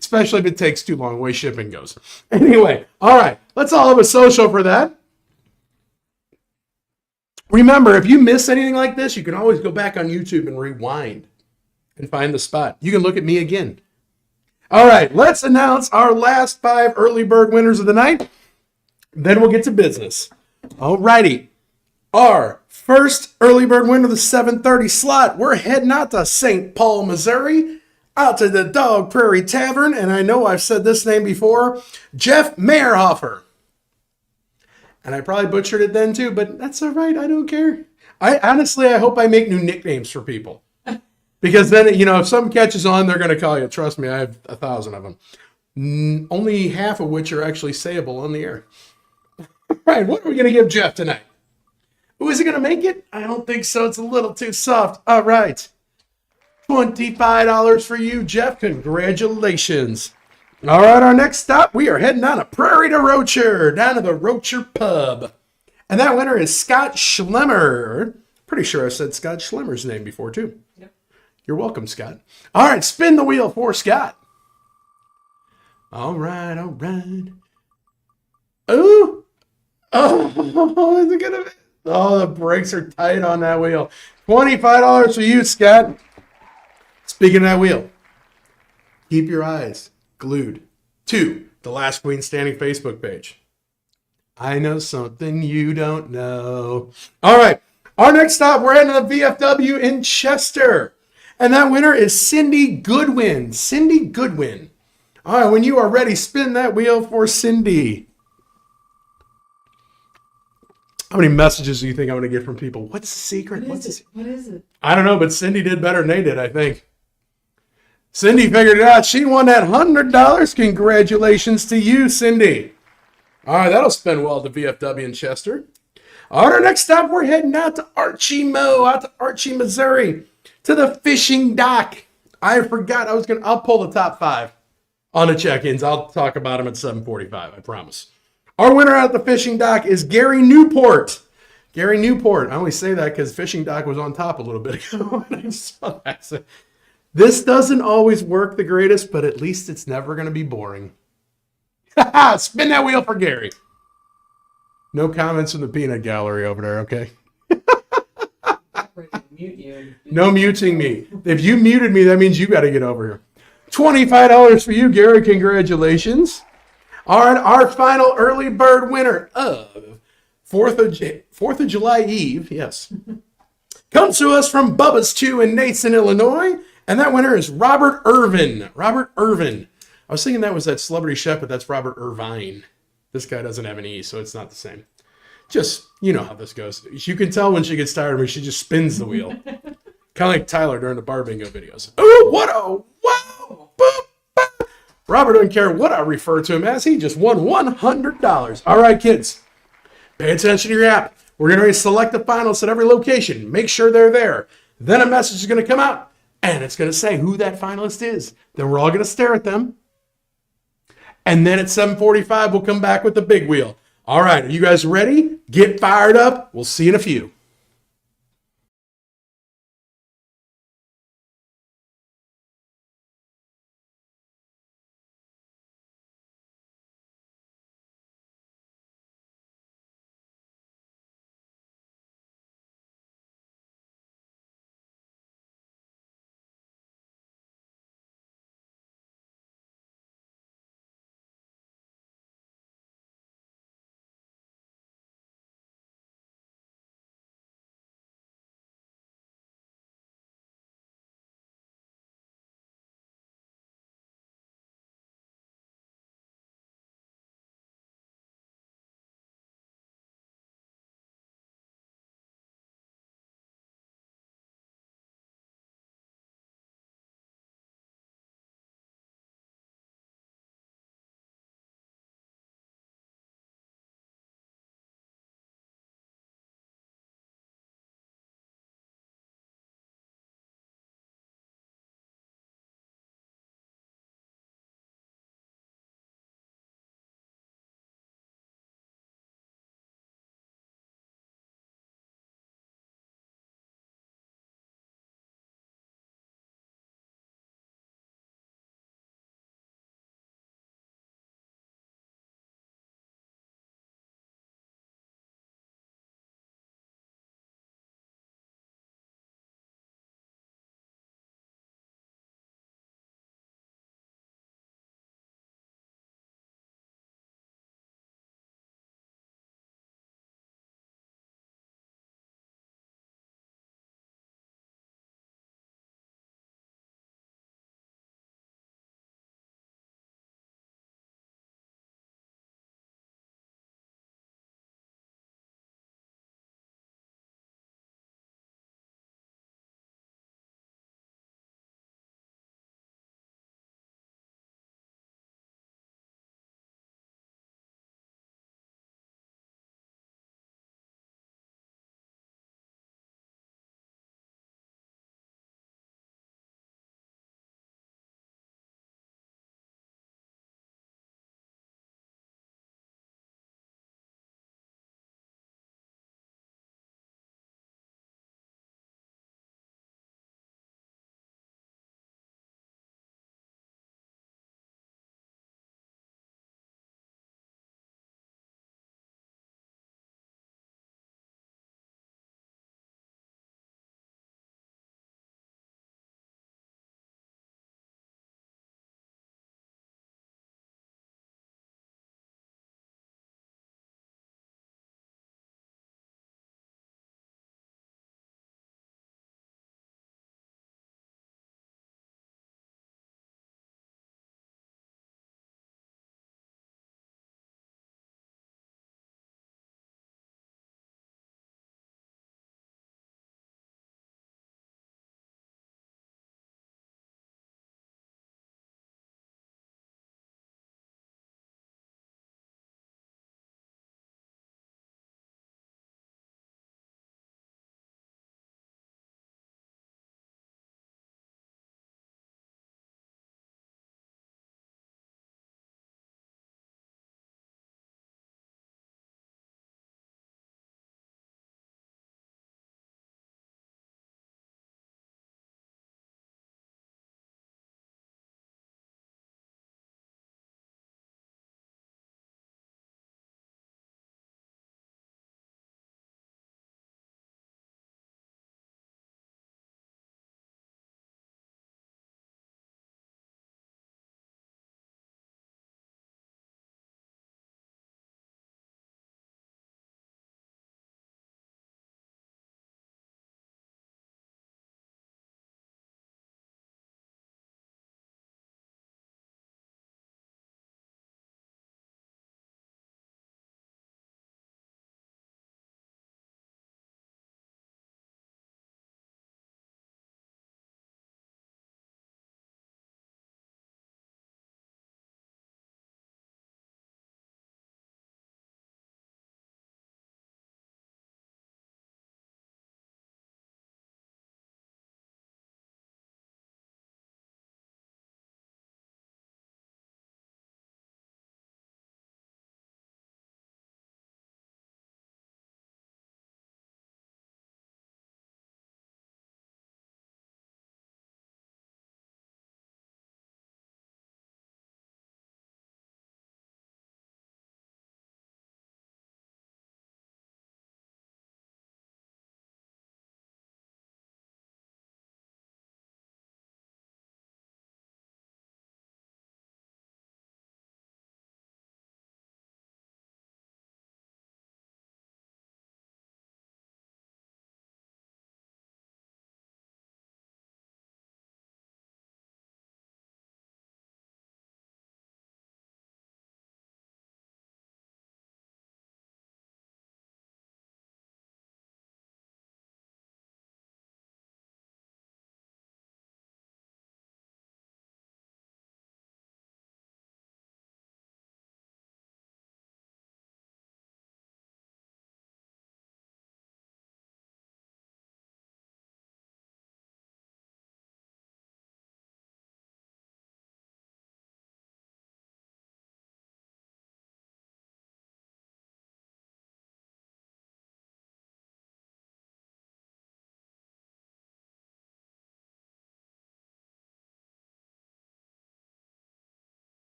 especially if it takes too long the way shipping goes. Anyway, all right, let's all have a social for that. Remember, if you miss anything like this, you can always go back on YouTube and rewind and find the spot. You can look at me again. All right, let's announce our last 5 early bird winners of the night. Then we'll get to business. All righty. Our first early bird winner of the 7:30 slot, we're heading out to St. Paul, Missouri, out to the Dog Prairie Tavern, and I know I've said this name before, Jeff Meyerhofer. And I probably butchered it then too, but that's all right. I don't care. I hope I make new nicknames for people. Because then, you know, if something catches on, they're going to call you. Trust me, I have 1,000 of them. Only half of which are actually sayable on the air. All right, what are we going to give Jeff tonight? Who is he going to make it? I don't think so. It's a little too soft. All right. $25 for you, Jeff. Congratulations. All right, our next stop, we are heading down to Prairie to Rocher, down to the Rocher Pub. And that winner is Scott Schlemmer. Pretty sure I said Scott Schlemmer's name before, too. Yep. You're welcome, Scott. All right, spin the wheel for Scott. All right, all right. Ooh. Oh, is it going to be? Oh, the brakes are tight on that wheel. $25 for you, Scott. Speaking of that wheel, keep your eyes glued to the Last Queen Standing Facebook page. I know something you don't know. All right, our next stop, we're heading to the VFW in Chester. And that winner is Cindy Goodwin. Cindy Goodwin. All right, when you are ready, spin that wheel for Cindy. How many messages do you think I'm going to get from people? What's the secret? What is it? I don't know, but Cindy did better than they did, I think. Cindy figured it out. She won that $100. Congratulations to you, Cindy. All right, that'll spin well at the VFW in Chester. All right, our next stop, we're heading out to Archie, Missouri, to the fishing dock. I forgot I'll pull the top 5 on the check-ins. I'll talk about them at 7:45, I promise. Our winner out at the fishing dock is Gary Newport. Gary Newport. I only say that because fishing dock was on top a little bit ago. I saw that. So, this doesn't always work the greatest, but at least it's never going to be boring. Spin that wheel for Gary. No comments from the peanut gallery over there, okay? I'm ready to mute you. No muting me. If you muted me, that means you got to get over here. $25 for you, Gary. Congratulations. All right, our final early bird winner of 4th of July Eve, yes, comes to us from Bubba's 2 in Nason, Illinois, and that winner is Robert Irvin. Robert Irvin. I was thinking that was that celebrity chef, but that's Robert Irvine. This guy doesn't have an E, so it's not the same. Just, you know how this goes. You can tell when she gets tired of me, she just spins the wheel. Kind of like Tyler during the bar bingo videos. Ooh, what a wow! Boop, boop. Robert doesn't care what I refer to him as. He just won $100. All right, kids, pay attention to your app. We're going to select the finalists at every location. Make sure they're there. Then a message is going to come out, and it's going to say who that finalist is. Then we're all going to stare at them. And then at 7:45, we'll come back with the big wheel. All right, are you guys ready? Get fired up. We'll see you in a few.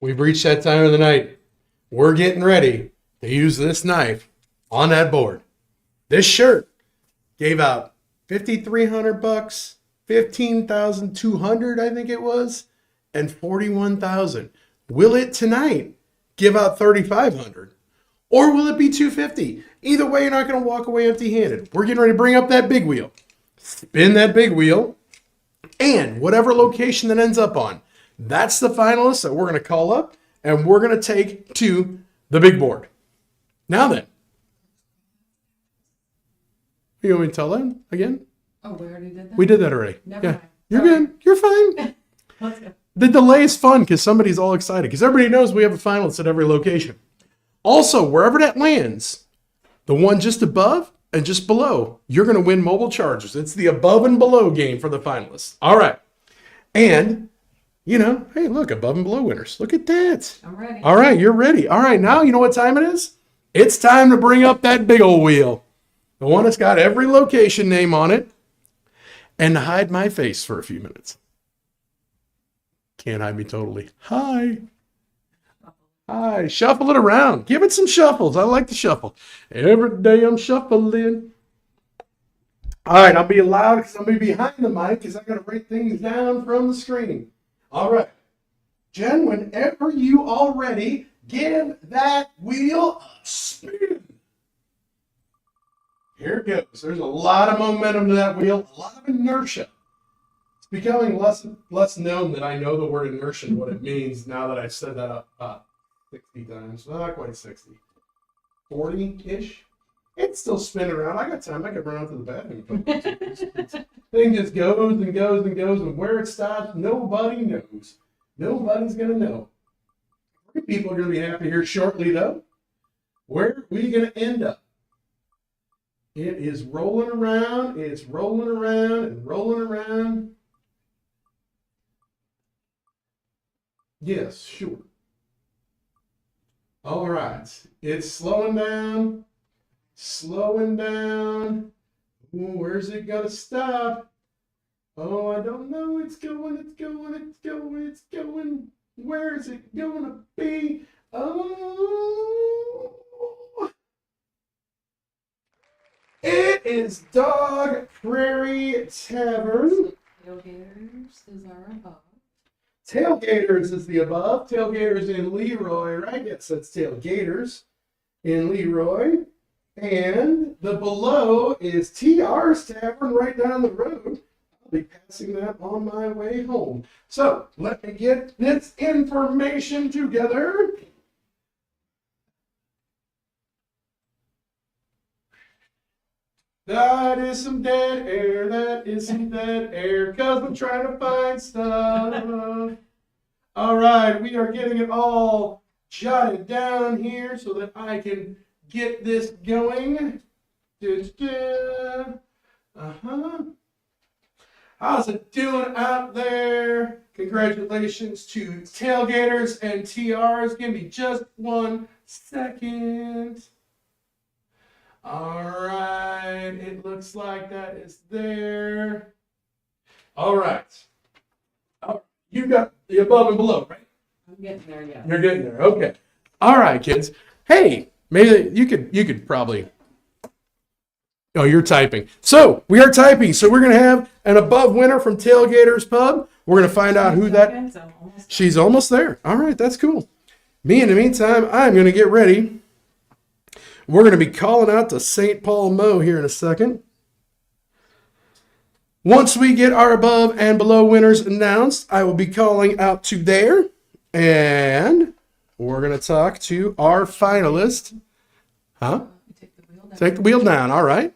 we've reached that time of the night. We're getting ready to use this knife on that board. This shirt gave out $5,300, $15,200, I think it was, and $41,000. Will it tonight give out $3,500? Or will it be $250? Either way, you're not going to walk away empty-handed. We're getting ready to bring up that big wheel. Spin that big wheel. And whatever location that ends up on, that's the finalist that we're going to call up and we're going to take to the big board. Now then. You want me to tell them again? Oh, we already did that? We did that already. Never Yeah. mind. You're Sorry. good. You're fine. Let's go. The delay is fun because somebody's all excited because everybody knows we have a finalist at every location. Also, wherever that lands, the one just above and just below, you're going to win mobile chargers. It's the above and below game for the finalists. All right. And, you know, hey, look, above and below winners. Look at that. I'm ready. All right, you're ready. All right, now you know what time it is? It's time to bring up that big old wheel. The one that's got every location name on it. And to hide my face for a few minutes. Can't hide me totally. Hi. Hi. Shuffle it around. Give it some shuffles. I like to shuffle. Every day I'm shuffling. All right, I'll be loud because I'm going to be behind the mic because I got to write things down from the screen. All right. Jen, whenever you are ready, give that wheel a spin. Here it goes. There's a lot of momentum to that wheel, a lot of inertia. It's becoming less and less known that I know the word inertia and what it means now that I've said that 60 times. Well, not quite 60. 40-ish. It's still spinning around. I got time. I could run out to the bathroom. Thing just goes and goes and goes, and where it stops, nobody knows. Nobody's going to know. People are going to be happy here shortly, though. Where are we going to end up? It is rolling around. It's rolling around and rolling around. Yes, sure. All right. It's slowing down. Slowing down. Ooh, where's it going to stop? Oh, I don't know. It's going, it's going, it's going, it's going. Where is it going to be? Oh. It is Dog Prairie Tavern. Tailgaters is our above. Tailgaters is the above. Tailgaters in Leroy, right? Yes, that's Tailgaters in Leroy. And the below is TR's Tavern right down the road. I'll be passing that on my way home. So let me get this information together. That is some dead air, that is some dead air, because I'm trying to find stuff. All right, we are getting it all jotted down here so that I can get this going. How's it doing out there? Congratulations to Tailgaters and TRs. Give me just 1 second. All right, it looks like that is there. All right. You got the above and below, right? I'm getting there, yeah. You're getting there. Okay. All right, kids. Hey, maybe you could probably. Oh, you're typing. So we are typing. So we're gonna have an above winner from Tailgaters Pub. We're gonna find out who that. Seconds, I'm almost She's almost there. All right, that's cool. Me, in the meantime, I'm gonna get ready. We're gonna be calling out to St. Paul Mo here in a second. Once we get our above and below winners announced, I will be calling out to there, and we're going to talk to our finalist. Huh? take the wheel down. Take the wheel down. All right.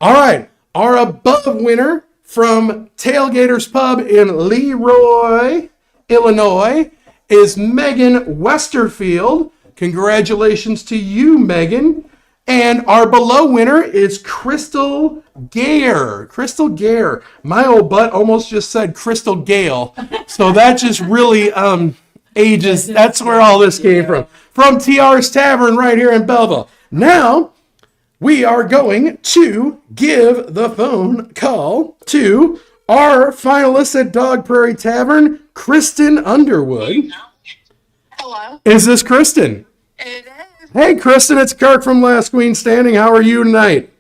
All right. Our above winner from Tailgaters Pub in Leroy, Illinois, is Megan Westerfield. Congratulations to you, Megan. And our below winner is Crystal Gare. Crystal Gare. My old butt almost just said Crystal Gale. So that just really ages. That's where all this came from. From TR's Tavern right here in Belleville. Now, we are going to give the phone call to our finalist at Dog Prairie Tavern, Kristen Underwood. Hello. Is this Kristen? It is. Hey, Kristen, it's Kirk from Last Queen Standing. How are you tonight?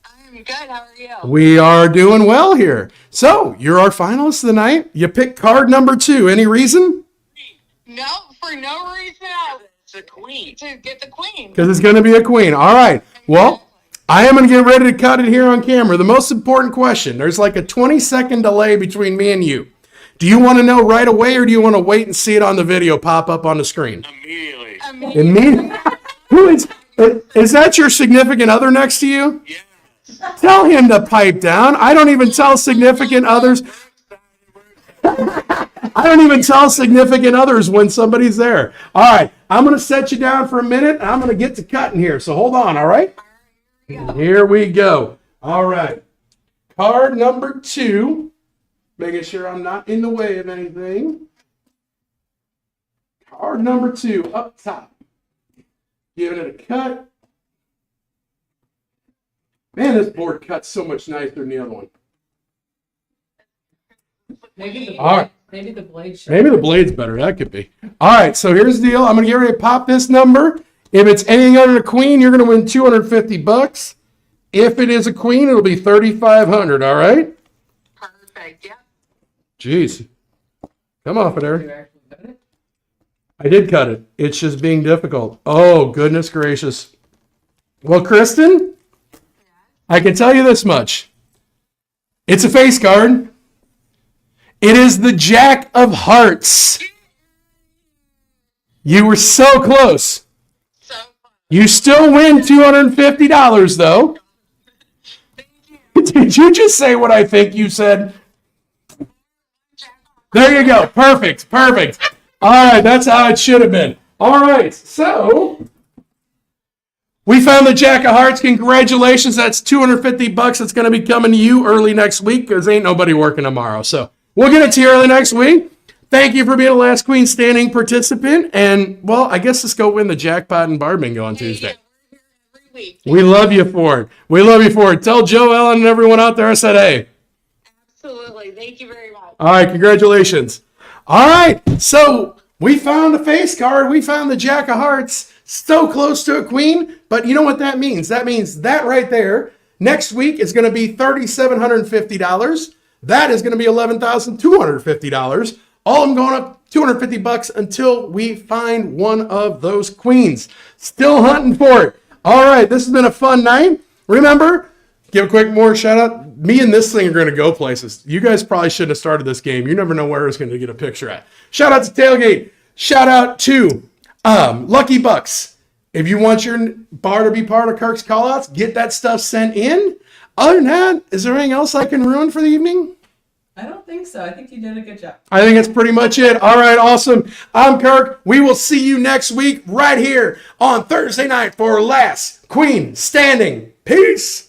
I'm good. How are you? We are doing well here. So, you're our finalist tonight. You picked card number 2. Any reason? No, for no reason else. It's a queen. To get the queen. Because it's going to be a queen. All right. Well, I am going to get ready to cut it here on camera. The most important question, there's like a 20-second delay between me and you. Do you want to know right away, or do you want to wait and see it on the video pop up on the screen? Immediately. Immediately. Who is that your significant other next to you? Yes. Tell him to pipe down. I don't even tell significant others. I don't even tell significant others when somebody's there. All right, I'm going to set you down for a minute, and I'm going to get to cutting here. So hold on, all right? Here we go. All right. Card number 2. Making sure I'm not in the way of anything. Card number 2 up top. Giving it a cut. Man, this board cuts so much nicer than the other one. Maybe the All right. maybe the blade should. Maybe the blade's better. That could be. All right, so here's the deal. I'm going to get ready to pop this number. If it's anything other than a queen, you're going to win $250. If it is a queen, it'll be $3,500. All right? Perfect. Yeah. Jeez. Come off of there. You actually got it? I did cut it. It's just being difficult. Oh, goodness gracious. Well, Kristen, I can tell you this much. It's a face card. It is the Jack of Hearts. You were so close. So fun. You still win $250, though. Thank you. Did you just say what I think you said? There you go. Perfect. Perfect. All right. That's how it should have been. All right. So we found the Jack of Hearts. Congratulations. That's $250. That's going to be coming to you early next week because ain't nobody working tomorrow. So we'll get it to you early next week. Thank you for being a Last Queen Standing participant. And, well, I guess let's go win the jackpot and bar bingo on Tuesday. Yeah, we're here every week. We love you for it. We love you for it. Tell Joe, Ellen, and everyone out there I said, hey. Absolutely. Thank you very much. All right, congratulations. All right, so we found a face card. We found the Jack of Hearts. So close to a queen, but you know what that means? That means that right there, next week is going to be $3,750. That is going to be $11,250. All I'm going up $250 until we find one of those queens. Still hunting for it. All right, this has been a fun night. Remember, give a quick more shout out. Me and this thing are going to go places. You guys probably shouldn't have started this game. You never know where it's going to get a picture at. Shout out to Tailgate. Shout out to Lucky Bucks. If you want your bar to be part of Kirk's callouts, get that stuff sent in. Other than that, is there anything else I can ruin for the evening? I don't think so. I think you did a good job. I think that's pretty much it. All right, awesome. I'm Kirk. We will see you next week right here on Thursday night for Last Queen Standing. Peace.